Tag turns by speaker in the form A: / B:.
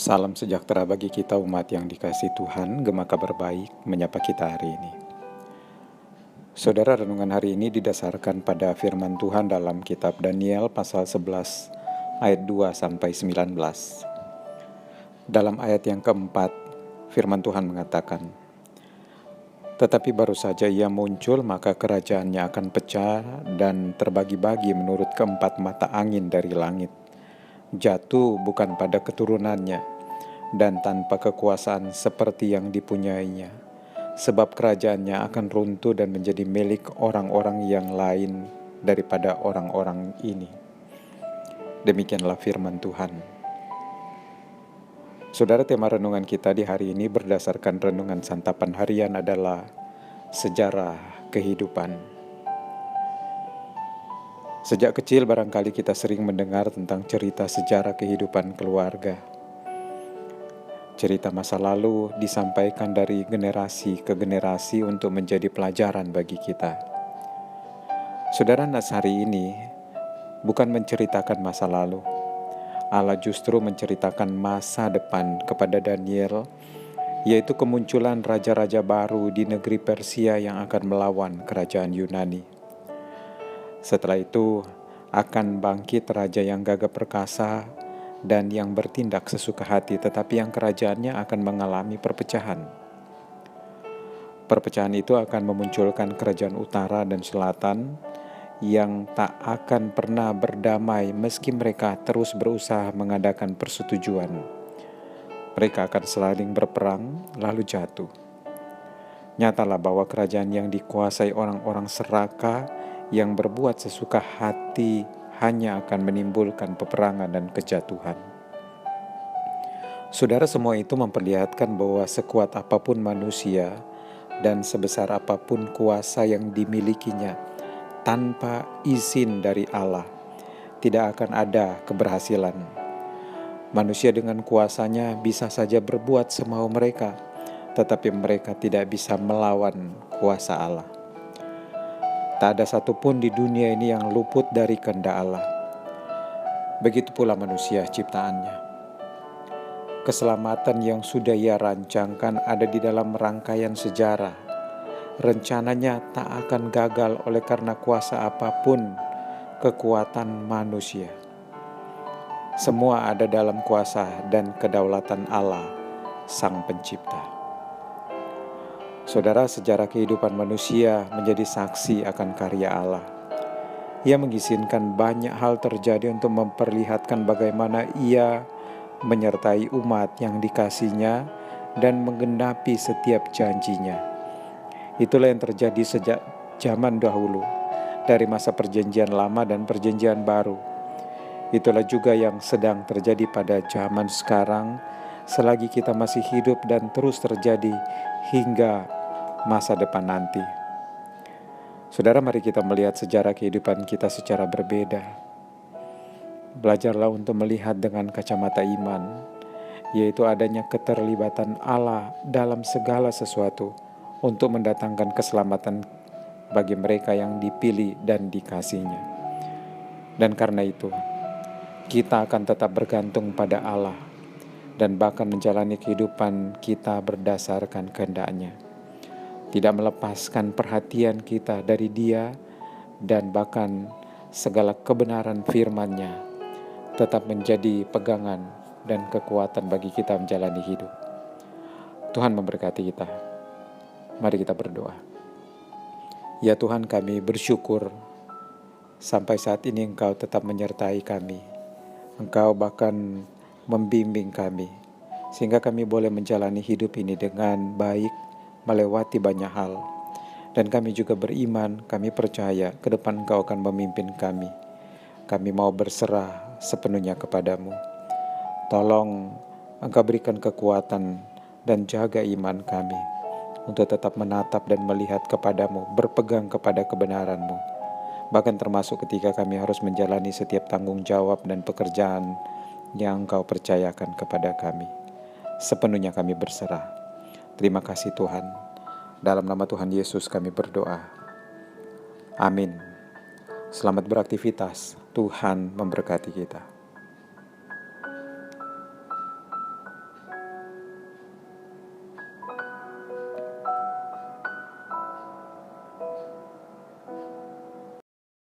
A: Salam sejahtera bagi kita umat yang dikasihi Tuhan, Gema Kabar Baik menyapa kita hari ini. Saudara, renungan hari ini didasarkan pada firman Tuhan dalam kitab Daniel pasal 11 ayat 2 sampai 19. Dalam ayat yang keempat, firman Tuhan mengatakan, "Tetapi baru saja ia muncul, maka kerajaannya akan pecah dan terbagi-bagi menurut keempat mata angin dari langit. Jatuh bukan pada keturunannya, dan tanpa kekuasaan seperti yang dipunyainya, sebab kerajaannya akan runtuh dan menjadi milik orang-orang yang lain daripada orang-orang ini." Demikianlah firman Tuhan. Saudara, tema renungan kita di hari ini berdasarkan renungan santapan harian adalah sejarah kehidupan. Sejak kecil barangkali kita sering mendengar tentang cerita sejarah kehidupan keluarga. Cerita masa lalu disampaikan dari generasi ke generasi untuk menjadi pelajaran bagi kita. Saudara, nas hari ini bukan menceritakan masa lalu. Allah justru menceritakan masa depan kepada Daniel, yaitu kemunculan raja-raja baru di negeri Persia yang akan melawan kerajaan Yunani. Setelah itu akan bangkit raja yang gagah perkasa dan yang bertindak sesuka hati, tetapi yang kerajaannya akan mengalami perpecahan. Perpecahan itu akan memunculkan kerajaan utara dan selatan yang tak akan pernah berdamai meski mereka terus berusaha mengadakan persetujuan. Mereka akan saling berperang lalu jatuh. Nyatalah bahwa kerajaan yang dikuasai orang-orang serakah yang berbuat sesuka hati hanya akan menimbulkan peperangan dan kejatuhan. Saudara, semua itu memperlihatkan bahwa sekuat apapun manusia dan sebesar apapun kuasa yang dimilikinya, tanpa izin dari Allah, tidak akan ada keberhasilan. Manusia dengan kuasanya bisa saja berbuat semau mereka, tetapi mereka tidak bisa melawan kuasa Allah. Tak ada satupun di dunia ini yang luput dari kehendak Allah. Begitu pula manusia ciptaannya. Keselamatan yang sudah Ia rancangkan ada di dalam rangkaian sejarah. Rencananya tak akan gagal oleh karena kuasa apapun kekuatan manusia. Semua ada dalam kuasa dan kedaulatan Allah, Sang Pencipta. Saudara, sejarah kehidupan manusia menjadi saksi akan karya Allah. Ia mengizinkan banyak hal terjadi untuk memperlihatkan bagaimana Ia menyertai umat yang dikasihinya dan menggenapi setiap janjinya. Itulah yang terjadi sejak zaman dahulu, dari masa perjanjian lama dan perjanjian baru. Itulah juga yang sedang terjadi pada zaman sekarang, selagi kita masih hidup dan terus terjadi hingga masa depan nanti. Saudara, mari kita melihat sejarah kehidupan kita secara berbeda. Belajarlah untuk melihat dengan kacamata iman, yaitu adanya keterlibatan Allah dalam segala sesuatu untuk mendatangkan keselamatan bagi mereka yang dipilih dan dikasihinya. Dan karena itu, kita akan tetap bergantung pada Allah dan bahkan menjalani kehidupan kita berdasarkan kehendak-Nya. Tidak melepaskan perhatian kita dari Dia dan bahkan segala kebenaran firman-Nya tetap menjadi pegangan dan kekuatan bagi kita menjalani hidup. Tuhan memberkati kita. Mari kita berdoa. Ya Tuhan, kami bersyukur sampai saat ini Engkau tetap menyertai kami. Engkau bahkan membimbing kami, sehingga kami boleh menjalani hidup ini dengan baik, melewati banyak hal. Dan kami juga beriman, kami percaya ke depan Engkau akan memimpin kami. Kami mau berserah sepenuhnya kepadamu. Tolong Engkau berikan kekuatan dan jaga iman kami untuk tetap menatap dan melihat kepadamu, berpegang kepada kebenaran-Mu. Bahkan termasuk ketika kami harus menjalani setiap tanggung jawab dan pekerjaan yang Engkau percayakan kepada kami. Sepenuhnya kami berserah. Terima kasih Tuhan. Dalam nama Tuhan Yesus kami berdoa. Amin. Selamat beraktivitas. Tuhan memberkati kita.